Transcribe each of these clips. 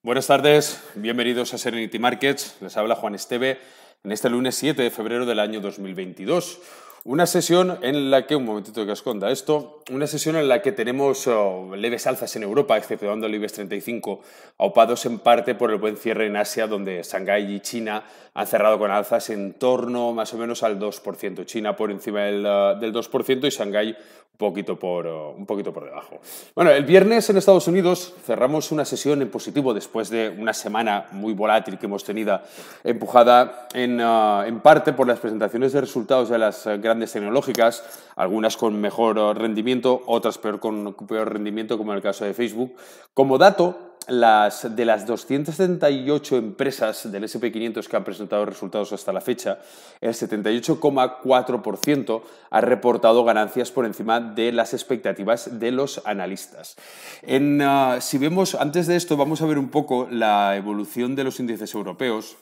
Buenas tardes, bienvenidos a Serenity Markets. Les habla Juan Esteve en este lunes 7 de febrero del año 2022. Una sesión en la que, un momentito que esconda esto, una sesión en la que tenemos leves alzas en Europa, exceptuando el IBEX 35, aupados en parte por el buen cierre en Asia, donde Shanghái y China han cerrado con alzas en torno más o menos al 2%. China por encima del 2% y Shanghái un poquito por debajo. Bueno, el viernes en Estados Unidos cerramos una sesión en positivo después de una semana muy volátil que hemos tenido, empujada en parte por las presentaciones de resultados de las grandes tecnológicas, algunas con mejor rendimiento, otras con peor rendimiento, como en el caso de Facebook. Como dato, de las 278 empresas del S&P 500 que han presentado resultados hasta la fecha, el 78,4% ha reportado ganancias por encima de las expectativas de los analistas. Si vemos, antes de esto, vamos a ver un poco la evolución de los índices europeos.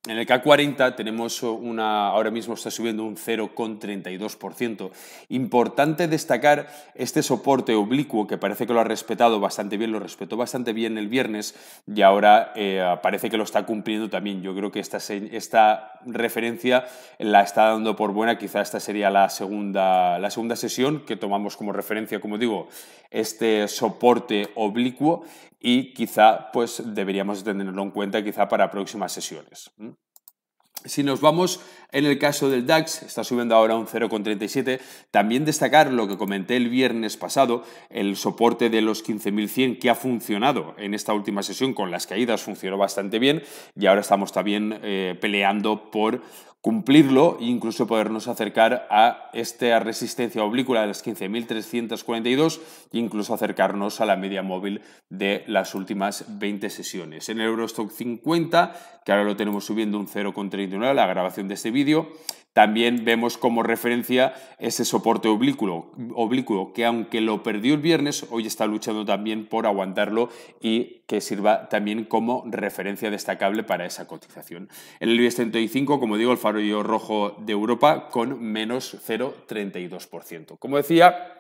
En el CAC 40 tenemos ahora mismo está subiendo un 0,32%. Importante destacar este soporte oblicuo que parece que lo ha respetado bastante bien, lo respetó bastante bien el viernes y ahora parece que lo está cumpliendo también. Yo creo que esta referencia la está dando por buena. Quizá esta sería la segunda sesión que tomamos como referencia, como digo, este soporte oblicuo, y quizá pues deberíamos tenerlo en cuenta quizá para próximas sesiones. Si nos vamos en el caso del DAX, está subiendo ahora un 0,37. También destacar lo que comenté el viernes pasado, el soporte de los 15.100 que ha funcionado en esta última sesión. Con las caídas funcionó bastante bien y ahora estamos también peleando por cumplirlo e incluso podernos acercar a esta resistencia oblicua de las 15.342 e incluso acercarnos a la media móvil de las últimas 20 sesiones. En el Eurostock 50, que ahora lo tenemos subiendo un 0,39, la grabación de este vídeo, también vemos como referencia ese soporte oblicuo que, aunque lo perdió el viernes, hoy está luchando también por aguantarlo y que sirva también como referencia destacable para esa cotización. En el IBEX 35, como digo, el farolillo rojo de Europa con menos 0,32%. Como decía,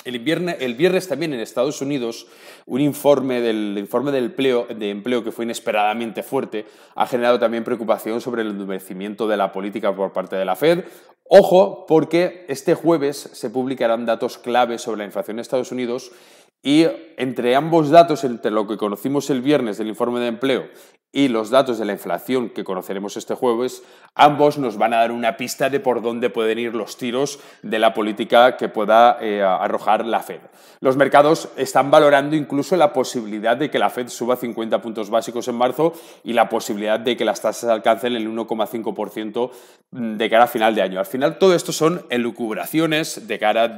el viernes también en Estados Unidos, un informe de empleo que fue inesperadamente fuerte ha generado también preocupación sobre el endurecimiento de la política por parte de la Fed. Ojo, porque este jueves se publicarán datos clave sobre la inflación en Estados Unidos y entre ambos datos, entre lo que conocimos el viernes del informe de empleo y los datos de la inflación que conoceremos este jueves, ambos nos van a dar una pista de por dónde pueden ir los tiros de la política que pueda arrojar la Fed. Los mercados están valorando incluso la posibilidad de que la Fed suba 50 puntos básicos en marzo y la posibilidad de que las tasas alcancen el 1,5% de cara a final de año. Al final, todo esto son elucubraciones de cara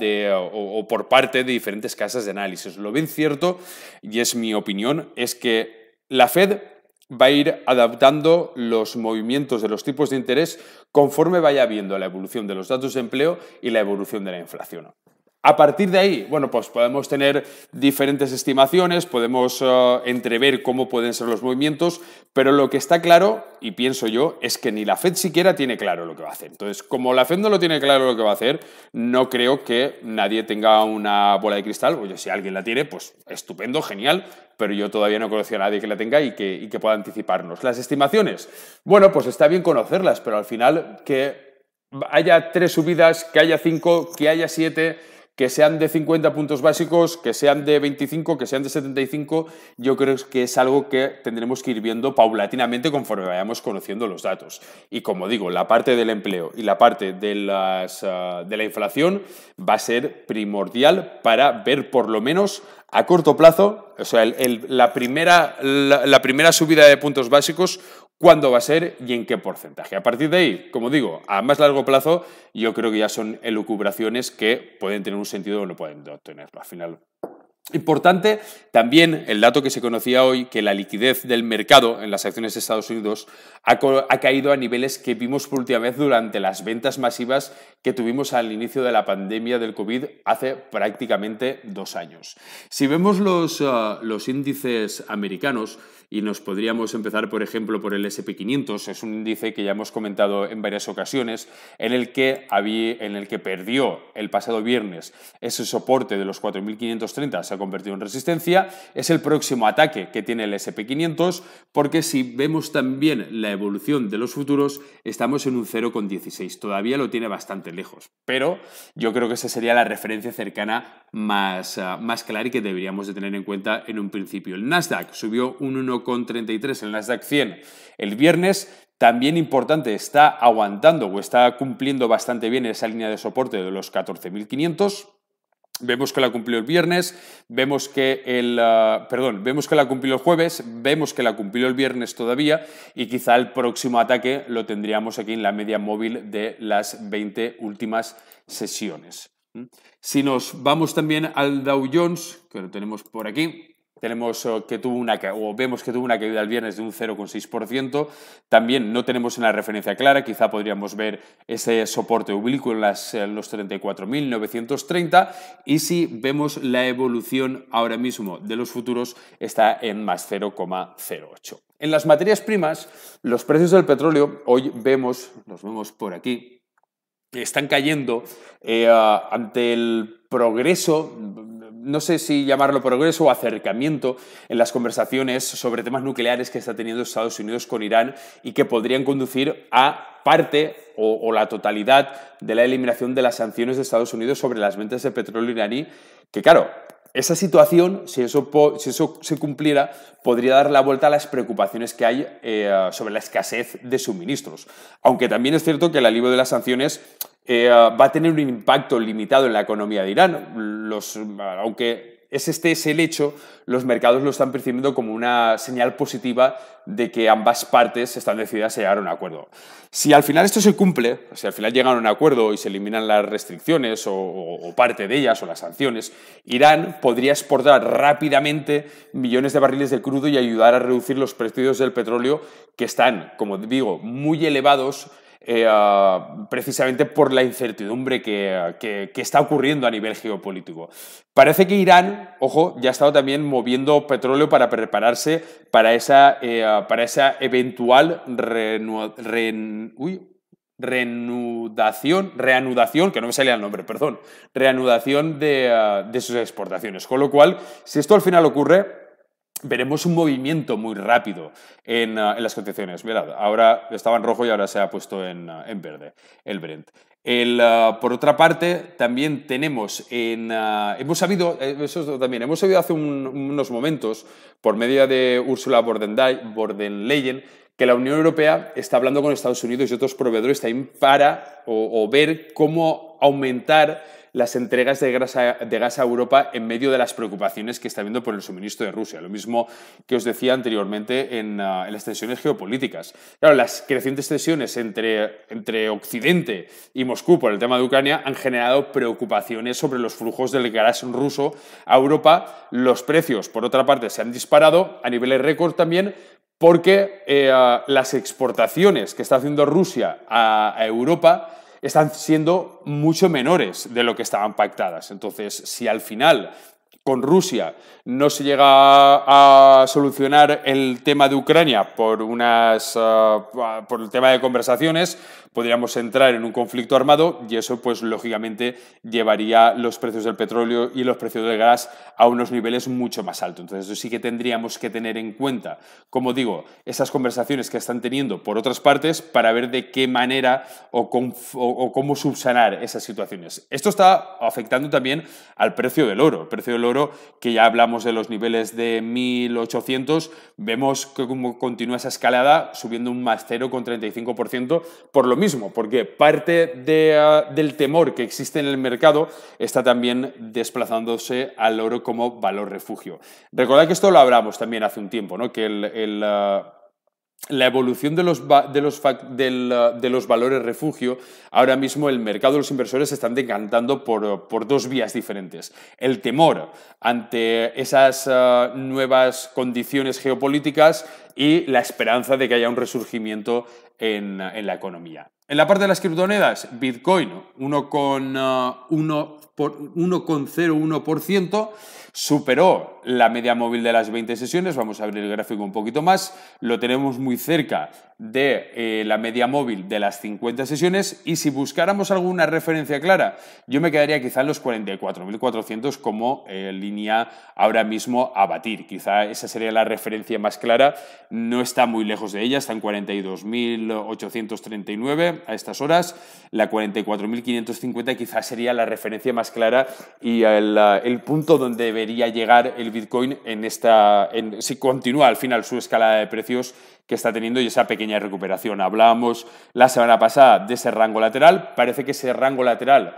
o por parte de diferentes casas de análisis. Lo bien cierto, y es mi opinión, es que la Fed va a ir adaptando los movimientos de los tipos de interés conforme vaya viendo la evolución de los datos de empleo y la evolución de la inflación. A partir de ahí, bueno, pues podemos tener diferentes estimaciones, podemos entrever cómo pueden ser los movimientos, pero lo que está claro, y pienso yo, es que ni la Fed siquiera tiene claro lo que va a hacer. Entonces, como la Fed no lo tiene claro lo que va a hacer, no creo que nadie tenga una bola de cristal. Oye, si alguien la tiene, pues estupendo, genial, pero yo todavía no conozco a nadie que la tenga y que pueda anticiparnos. Las estimaciones, bueno, pues está bien conocerlas, pero al final que haya 3 subidas, que haya 5, que haya 7... que sean de 50 puntos básicos, que sean de 25, que sean de 75, yo creo que es algo que tendremos que ir viendo paulatinamente conforme vayamos conociendo los datos. Y como digo, la parte del empleo y la parte de la inflación va a ser primordial para ver por lo menos a corto plazo, o sea, la primera subida de puntos básicos, cuándo va a ser y en qué porcentaje. A partir de ahí, como digo, a más largo plazo, yo creo que ya son elucubraciones que pueden tener un sentido o no pueden obtenerlo. Al final, importante también el dato que se conocía hoy, que la liquidez del mercado en las acciones de Estados Unidos ha caído a niveles que vimos por última vez durante las ventas masivas que tuvimos al inicio de la pandemia del COVID hace prácticamente 2 años. Si vemos los índices americanos, y nos podríamos empezar, por ejemplo, por el S&P 500, es un índice que ya hemos comentado en varias ocasiones, en el que perdió el pasado viernes ese soporte de los 4.530, se ha convertido en resistencia. Es el próximo ataque que tiene el SP500, porque si vemos también la evolución de los futuros, estamos en un 0,16. Todavía lo tiene bastante lejos, pero yo creo que esa sería la referencia cercana más clara y que deberíamos de tener en cuenta en un principio. El Nasdaq subió un 1,33, el Nasdaq 100 el viernes. También importante, está aguantando o está cumpliendo bastante bien esa línea de soporte de los 14.500. Vemos que la cumplió el viernes, vemos que la cumplió el jueves, vemos que la cumplió el viernes todavía y quizá el próximo ataque lo tendríamos aquí en la media móvil de las 20 últimas sesiones. Si nos vamos también al Dow Jones, que lo tenemos por aquí, vemos que tuvo una caída el viernes de un 0,6%. También no tenemos una referencia clara, quizá podríamos ver ese soporte oblicuo en los 34.930. Y si vemos la evolución ahora mismo de los futuros, está en más 0,08. En las materias primas, los precios del petróleo, hoy los vemos por aquí, están cayendo ante el progreso, no sé si llamarlo progreso o acercamiento en las conversaciones sobre temas nucleares que está teniendo Estados Unidos con Irán y que podrían conducir a parte o la totalidad de la eliminación de las sanciones de Estados Unidos sobre las ventas de petróleo iraní, que claro, esa situación, si eso se cumpliera, podría dar la vuelta a las preocupaciones que hay sobre la escasez de suministros. Aunque también es cierto que el alivio de las sanciones va a tener un impacto limitado en la economía de Irán. Aunque este es el hecho, los mercados lo están percibiendo como una señal positiva de que ambas partes están decididas a llegar a un acuerdo. Si al final esto se cumple, si al final llegan a un acuerdo y se eliminan las restricciones o parte de ellas o las sanciones, Irán podría exportar rápidamente millones de barriles de crudo y ayudar a reducir los precios del petróleo que están, como digo, muy elevados precisamente por la incertidumbre que está ocurriendo a nivel geopolítico. Parece que Irán, ojo, ya ha estado también moviendo petróleo para prepararse para esa eventual reanudación, que no me salía el nombre, perdón, reanudación de sus exportaciones. Con lo cual, si esto al final ocurre, veremos un movimiento muy rápido en las cotizaciones. Mirad, ahora estaba en rojo y ahora se ha puesto en verde, el Brent. Por otra parte, también tenemos hemos sabido hace unos momentos, por medio de Ursula von der Leyen, que la Unión Europea está hablando con Estados Unidos y otros proveedores también para ver cómo aumentar las entregas de gas a Europa en medio de las preocupaciones que está habiendo por el suministro de Rusia. Lo mismo que os decía anteriormente en las tensiones geopolíticas. Claro, las crecientes tensiones entre Occidente y Moscú por el tema de Ucrania han generado preocupaciones sobre los flujos del gas ruso a Europa. Los precios, por otra parte, se han disparado a niveles récord también, porque las exportaciones que está haciendo Rusia a Europa están siendo mucho menores de lo que estaban pactadas. Entonces, si al final con Rusia no se llega a solucionar el tema de Ucrania por el tema de conversaciones, podríamos entrar en un conflicto armado y eso, pues, lógicamente, llevaría los precios del petróleo y los precios del gas a unos niveles mucho más altos. Entonces, eso sí que tendríamos que tener en cuenta, como digo, esas conversaciones que están teniendo por otras partes para ver de qué manera o cómo subsanar esas situaciones. Esto está afectando también al precio del oro. El precio del oro, que ya hablamos de los niveles de 1.800, vemos que como continúa esa escalada subiendo un más 0,35% por lo mismo, porque parte del temor que existe en el mercado está también desplazándose al oro como valor refugio. Recordad que esto lo hablamos también hace un tiempo, ¿no? Que la evolución de los valores refugio, ahora mismo el mercado de los inversores se están decantando por dos vías diferentes. El temor ante esas nuevas condiciones geopolíticas y la esperanza de que haya un resurgimiento en la economía. En la parte de las criptomonedas, Bitcoin 1,01%, superó la media móvil de las 20 sesiones. Vamos a abrir el gráfico un poquito más. Lo tenemos muy cerca de la media móvil de las 50 sesiones, y si buscáramos alguna referencia clara, yo me quedaría quizá en los 44.400 como línea ahora mismo a batir. Quizá esa sería la referencia más clara. No está muy lejos de ella, está en 42.839 a estas horas. La 44.550 quizás sería la referencia más clara y el punto donde debería llegar el Bitcoin si continúa al final su escalada de precios que está teniendo y esa pequeña recuperación. Hablábamos la semana pasada de ese rango lateral. Parece que ese rango lateral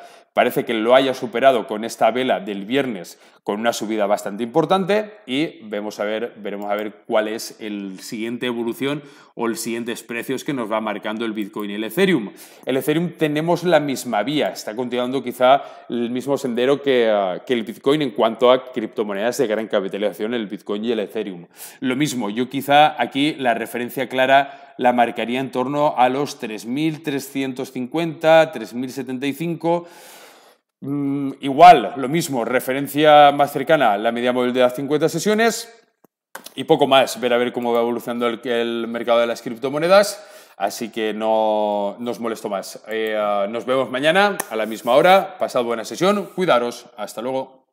lo haya superado con esta vela del viernes, con una subida bastante importante, y veremos a ver cuál es el siguiente evolución o los siguientes precios que nos va marcando el Bitcoin y el Ethereum. El Ethereum tenemos la misma vía, está continuando quizá el mismo sendero que el Bitcoin en cuanto a criptomonedas de gran capitalización, el Bitcoin y el Ethereum. Lo mismo, yo quizá aquí la referencia clara la marcaría en torno a los 3.350, 3.075. Igual, lo mismo, referencia más cercana a la media móvil de las 50 sesiones y poco más, a ver cómo va evolucionando el mercado de las criptomonedas. Así que no os molesto más. Nos vemos mañana a la misma hora. Pasad buena sesión, cuidaros, hasta luego.